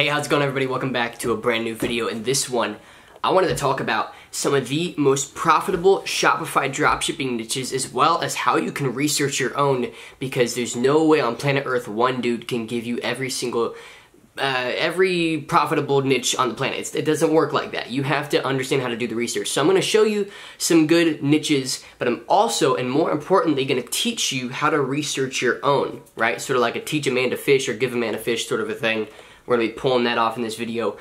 Hey, how's it going, everybody? Welcome back to a brand new video. In this one, I wanted to talk about some of the most profitable Shopify dropshipping niches, as well as how you can research your own, because there's no way on planet Earth one dude can give you every profitable niche on the planet. It doesn't work like that. You have to understand how to do the research. So I'm going to show you some good niches, but I'm also, and more importantly, going to teach you how to research your own, right? Sort of like a teach a man to fish or give a man a fish sort of a thing. We're going to be pulling that off in this video.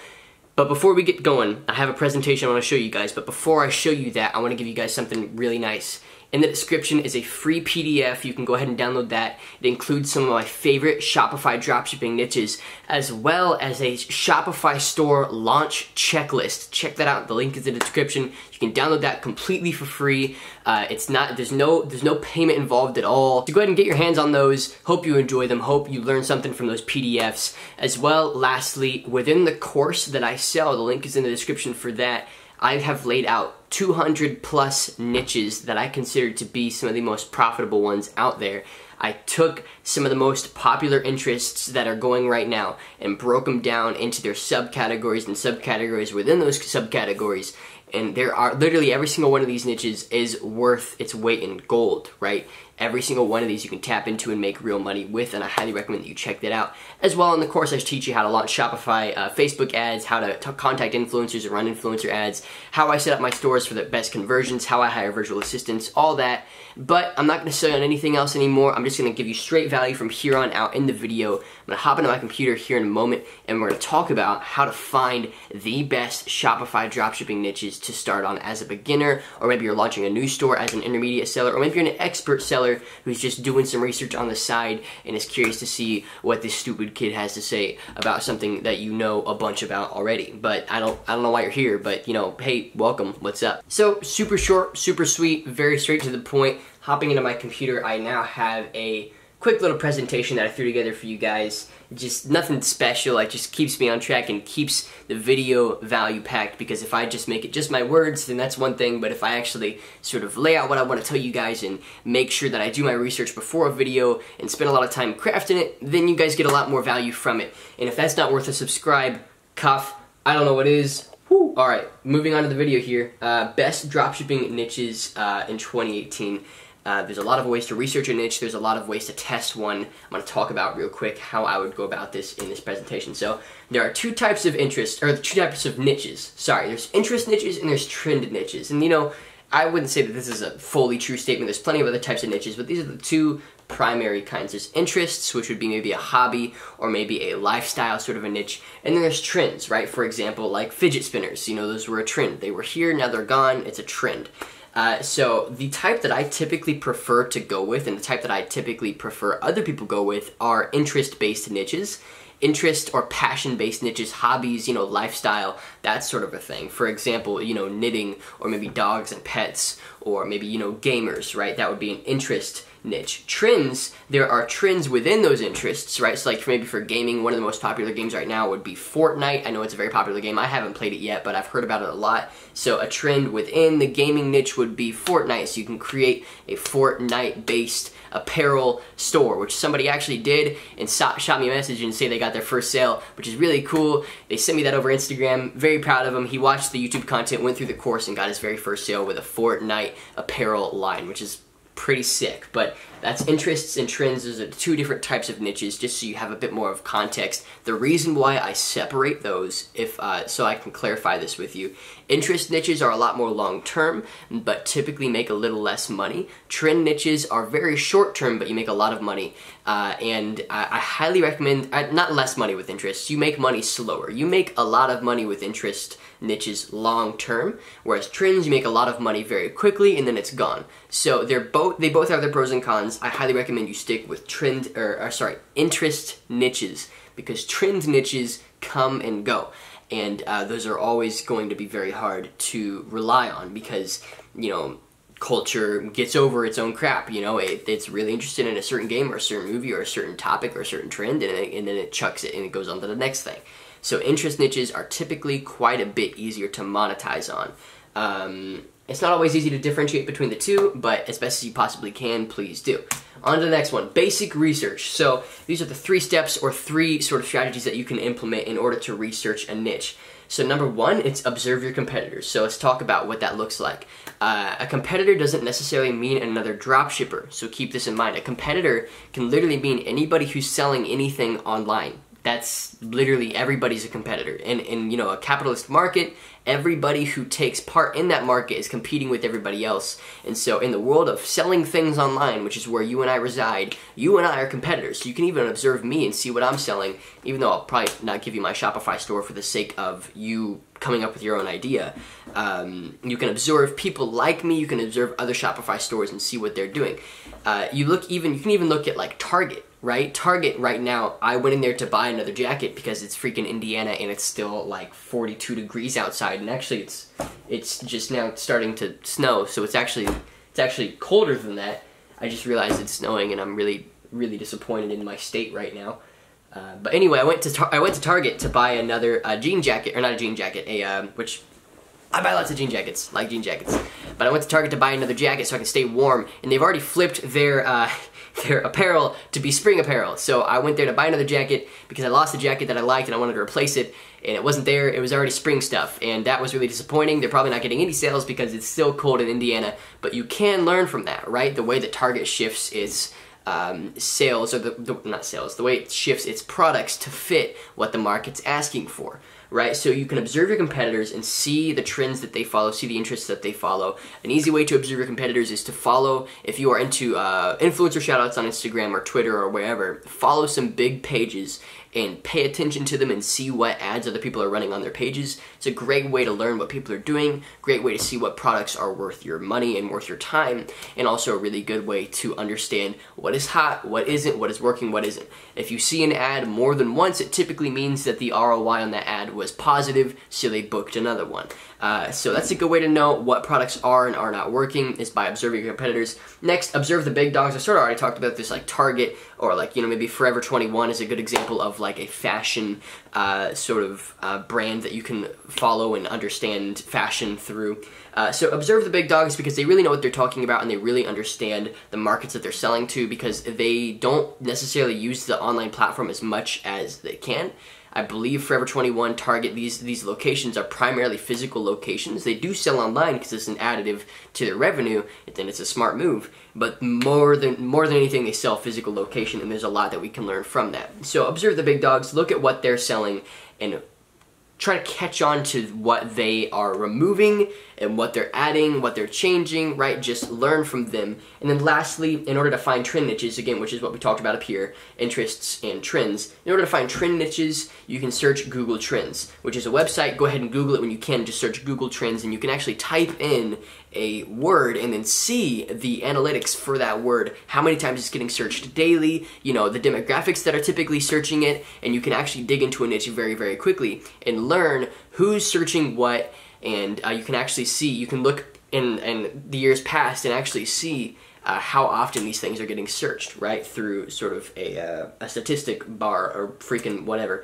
But before we get going, I have a presentation I want to show you guys. But before I show you that, I want to give you guys something really nice. In the description is a free PDF. You can go ahead and download that. It includes some of my favorite Shopify dropshipping niches, as well as a Shopify store launch checklist. Check that out. The link is in the description. You can download that completely for free. There's no payment involved at all. So go ahead and get your hands on those. Hope you enjoy them. Hope you learn something from those PDFs. As well, lastly, within the course that I sell, the link is in the description for that. I have laid out 200 plus niches that I consider to be some of the most profitable ones out there. I took some of the most popular interests that are going right now and broke them down into their subcategories and subcategories within those subcategories. And there are literally every single one of these niches is worth its weight in gold, right? Every single one of these you can tap into and make real money with, and I highly recommend that you check that out. As well, in the course, I teach you how to launch Shopify Facebook ads, how to contact influencers and run influencer ads, how I set up my stores for the best conversions, how I hire virtual assistants, all that. But I'm not going to sell you on anything else anymore. I'm just going to give you straight value from here on out in the video. I'm going to hop into my computer here in a moment, and we're going to talk about how to find the best Shopify dropshipping niches to start on as a beginner, or maybe you're launching a new store as an intermediate seller, or maybe you're an expert seller who's just doing some research on the side and is curious to see what this stupid kid has to say about something that you know a bunch about already. But I don't know why you're here, but you know, hey, welcome, what's up? So super short, super sweet, very straight to the point. Hopping into my computer, I now have a quick little presentation that I threw together for you guys. Just nothing special, it just keeps me on track and keeps the video value packed, because if I just make it just my words, then that's one thing, but if I actually sort of lay out what I want to tell you guys and make sure that I do my research before a video and spend a lot of time crafting it, then you guys get a lot more value from it. And if that's not worth a subscribe, cough, I don't know what is. Whew. Alright, moving on to the video here. Best dropshipping niches in 2018. There's a lot of ways to research a niche. There's a lot of ways to test one. I'm going to talk about real quick how I would go about this in this presentation. So there are two types of niches. Sorry, there's interest niches and there's trend niches. And you know, I wouldn't say that this is a fully true statement. There's plenty of other types of niches, but these are the two primary kinds. There's interests, which would be maybe a hobby or maybe a lifestyle sort of a niche, and then there's trends, right? For example, like fidget spinners. You know, those were a trend. They were here, now they're gone. It's a trend. So the type that I typically prefer to go with, and the type that I typically prefer other people go with, are interest-based niches. Interest or passion-based niches, hobbies, you know, lifestyle, that sort of a thing. For example, you know, knitting, or maybe dogs and pets, or maybe, you know, gamers, right? That would be an interest niche. Trends, there are trends within those interests, right? So like maybe for gaming, one of the most popular games right now would be Fortnite. I know it's a very popular game. I haven't played it yet, but I've heard about it a lot. So a trend within the gaming niche would be Fortnite. So you can create a Fortnite-based apparel store, which somebody actually did and shot me a message and say they got their first sale, which is really cool. They sent me that over Instagram. Very proud of him. He watched the YouTube content, went through the course, and got his very first sale with a Fortnite apparel line, which is pretty sick. But that's interests and trends. Those are two different types of niches, just so you have a bit more of context. The reason why I separate those, so I can clarify this with you, interest niches are a lot more long-term, but typically make a little less money. Trend niches are very short-term, but you make a lot of money. And I highly recommend, not less money with interests, you make money slower. You make a lot of money with interest niches long-term, whereas trends, you make a lot of money very quickly and then it's gone. So they both have their pros and cons. I highly recommend you stick with interest niches, because trend niches come and go. And those are always going to be very hard to rely on, because, you know, culture gets over its own crap. You know, it's really interested in a certain game or a certain movie or a certain topic or a certain trend, and then it chucks it and it goes on to the next thing. So interest niches are typically quite a bit easier to monetize on. It's not always easy to differentiate between the two, but as best as you possibly can, please do. On to the next one, basic research. So these are the 3 steps or 3 sort of strategies that you can implement in order to research a niche. So number 1, it's observe your competitors. So let's talk about what that looks like. A competitor doesn't necessarily mean another dropshipper, so keep this in mind. A competitor can literally mean anybody who's selling anything online. That's literally everybody's a competitor. In you know, a capitalist market, everybody who takes part in that market is competing with everybody else. And so in the world of selling things online, which is where you and I reside, you and I are competitors. So you can even observe me and see what I'm selling, even though I'll probably not give you my Shopify store for the sake of you coming up with your own idea. You can observe people like me, you can observe other Shopify stores and see what they're doing. You can even look at like Target. Right? Target right now, I went in there to buy another jacket because it's freaking Indiana and it's still like 42 degrees outside, and actually it's just now starting to snow, so it's actually colder than that. I just realized it's snowing and I'm really disappointed in my state right now. But anyway, I went to Target to buy another jean jacket, or not a jean jacket, which I buy lots of jean jackets, like jean jackets. But I went to Target to buy another jacket so I can stay warm, and they've already flipped their apparel to be spring apparel. So I went there to buy another jacket because I lost a jacket that I liked and I wanted to replace it, and it wasn't there. It was already spring stuff, and that was really disappointing. They're probably not getting any sales because it's still cold in Indiana, but you can learn from that, right? The way that Target shifts its sales, or the way it shifts its products to fit what the market's asking for. Right? So you can observe your competitors and see the trends that they follow, see the interests that they follow. An easy way to observe your competitors is to follow, if you are into influencer shoutouts on Instagram or Twitter or wherever, follow some big pages and pay attention to them and see what ads other people are running on their pages. It's a great way to learn what people are doing, great way to see what products are worth your money and worth your time, and also a really good way to understand what is hot, what isn't, what is working, what isn't. If you see an ad more than once, it typically means that the ROI on that ad was positive, so they booked another one. So that's a good way to know what products are and are not working, is by observing your competitors. Next, observe the big dogs. I sort of already talked about this, like Target, or like, you know, maybe Forever 21 is a good example of like a fashion brand that you can follow and understand fashion through. So observe the big dogs because they really know what they're talking about and they really understand the markets that they're selling to, because they don't necessarily use the online platform as much as they can. I believe Forever 21, Target, these locations are primarily physical locations. They do sell online because it's an additive to their revenue, and then it's a smart move. But more than anything, they sell physical location, and there's a lot that we can learn from that. So observe the big dogs, look at what they're selling, and try to catch on to what they are removing and what they're adding, what they're changing, right? Just learn from them. And then lastly, in order to find trend niches, again, which is what we talked about up here, interests and trends. In order to find trend niches, you can search Google Trends, which is a website. Go ahead and Google it when you can. Just search Google Trends, and you can actually type in a word and then see the analytics for that word, how many times it's getting searched daily, you know, the demographics that are typically searching it, and you can actually dig into a niche very, very quickly and learn who's searching what, and you can actually see, you can look in the years past and actually see how often these things are getting searched, right, through sort of a statistic bar or freaking whatever.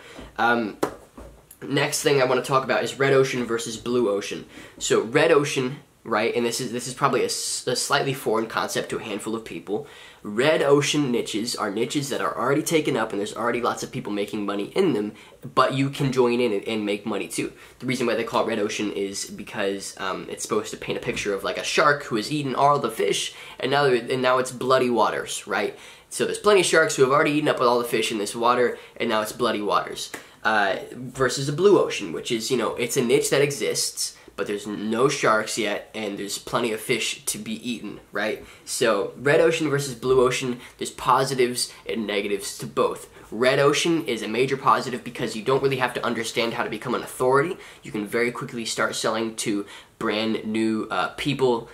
Next thing I want to talk about is red ocean versus blue ocean. So red ocean, right, and this is probably a slightly foreign concept to a handful of people. Red ocean niches are niches that are already taken up and there's already lots of people making money in them, but you can join in and make money too. The reason why they call it red ocean is because it's supposed to paint a picture of like a shark who has eaten all the fish, and now it's bloody waters, right? So there's plenty of sharks who have already eaten up all the fish in this water, and now it's bloody waters. Versus a blue ocean, which is, you know, it's a niche that exists, but there's no sharks yet, and there's plenty of fish to be eaten, right? So red ocean versus blue ocean, there's positives and negatives to both. Red ocean is a major positive because you don't really have to understand how to become an authority. You can very quickly start selling to brand new people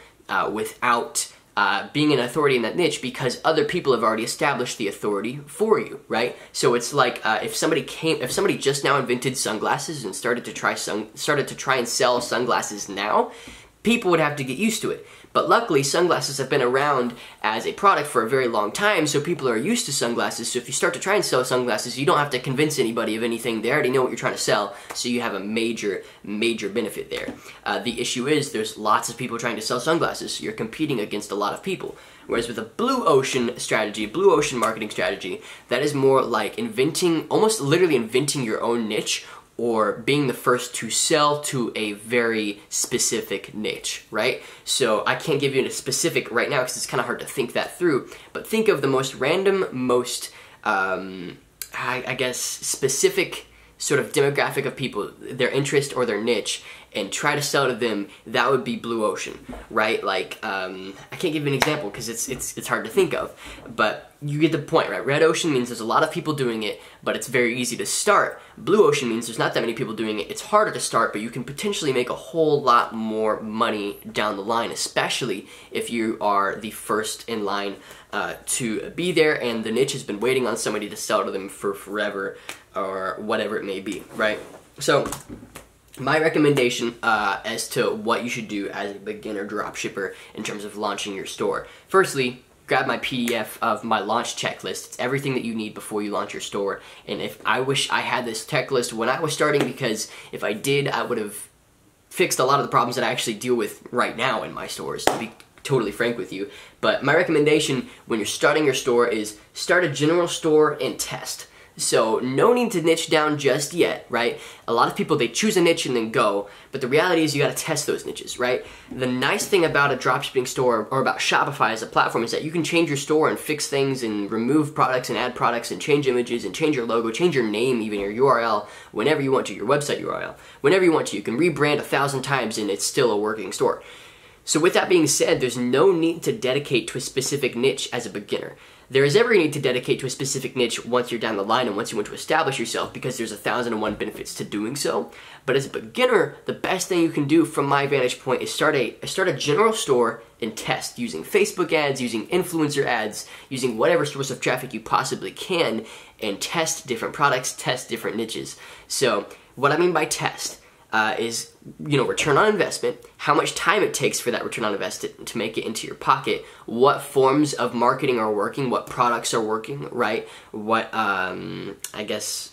without being an authority in that niche, because other people have already established the authority for you, right? So it's like if somebody just now invented sunglasses and started to try and sell sunglasses now, people would have to get used to it. But luckily, sunglasses have been around as a product for a very long time, so people are used to sunglasses. So if you start to try and sell sunglasses, you don't have to convince anybody of anything. They already know what you're trying to sell, so you have a major benefit there. The issue is there's lots of people trying to sell sunglasses, so you're competing against a lot of people. Whereas with a blue ocean strategy, blue ocean marketing strategy, that is more like inventing, almost literally inventing your own niche, or being the first to sell to a very specific niche, right? So I can't give you a specific right now because it's kind of hard to think that through, but think of the most random, most, I guess, specific sort of demographic of people, their interest or their niche, and try to sell to them. That would be blue ocean, right? Like, I can't give you an example because it's hard to think of, but you get the point, right? Red ocean means there's a lot of people doing it, but it's very easy to start. Blue ocean means there's not that many people doing it. It's harder to start, but you can potentially make a whole lot more money down the line, especially if you are the first in line to be there, and the niche has been waiting on somebody to sell to them for forever, or whatever it may be, right? So my recommendation as to what you should do as a beginner dropshipper in terms of launching your store. Firstly, grab my PDF of my launch checklist. It's everything that you need before you launch your store. And I wish I had this checklist when I was starting, because if I did, I would have fixed a lot of the problems that I actually deal with right now in my stores, to be totally frank with you. But my recommendation when you're starting your store is start a general store and test. So no need to niche down just yet, right? A lot of people, they choose a niche and then go, but the reality is you gotta test those niches, right? The nice thing about a dropshipping store, or about Shopify as a platform, is that you can change your store and fix things and remove products and add products and change images and change your logo, change your name, even your URL, whenever you want to, your website URL. Whenever you want to, you can rebrand 1,000 times and it's still a working store. So with that being said, there's no need to dedicate to a specific niche as a beginner. There is ever a need to dedicate to a specific niche once you're down the line and once you want to establish yourself, because there's 1,001 benefits to doing so. But as a beginner, the best thing you can do from my vantage point is start a general store and test using Facebook ads, using influencer ads, using whatever source of traffic you possibly can, and test different products, test different niches. So what I mean by test is, return on investment, how much time it takes for that return on investment to make it into your pocket, what forms of marketing are working, what products are working, right? What, I guess,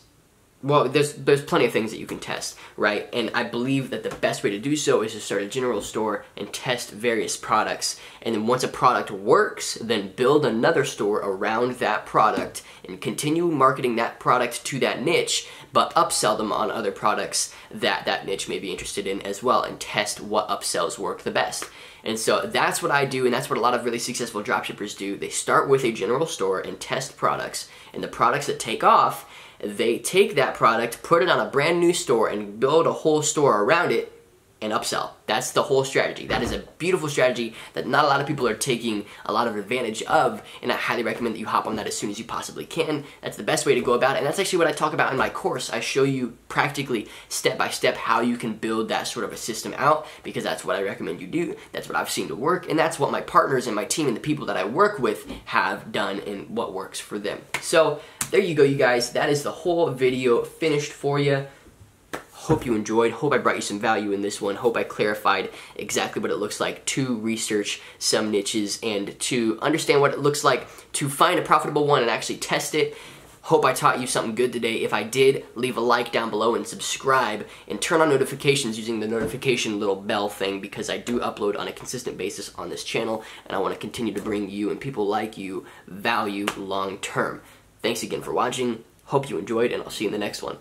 well, there's plenty of things that you can test, right? And I believe that the best way to do so is to start a general store and test various products. And then once a product works, then build another store around that product and continue marketing that product to that niche, but upsell them on other products that that niche may be interested in as well, and test what upsells work the best. And so that's what I do, and that's what a lot of really successful dropshippers do. They start with a general store and test products, and the products that take off, they take that product, put it on a brand new store, and build a whole store around it and upsell. That's the whole strategy. That is a beautiful strategy that not a lot of people are taking a lot of advantage of, and I highly recommend that you hop on that as soon as you possibly can. That's the best way to go about it, and that's actually what I talk about in my course. I show you practically, step by step, how you can build that sort of a system out, because that's what I recommend you do. That's what I've seen to work, and that's what my partners and my team and the people that I work with have done and what works for them. So there you go, you guys. That is the whole video finished for you. Hope you enjoyed. Hope I brought you some value in this one. Hope I clarified exactly what it looks like to research some niches and to understand what it looks like to find a profitable one and actually test it. Hope I taught you something good today. If I did, leave a like down below and subscribe and turn on notifications using the notification little bell thing, because I do upload on a consistent basis on this channel, and I want to continue to bring you and people like you value long term. Thanks again for watching. Hope you enjoyed, and I'll see you in the next one.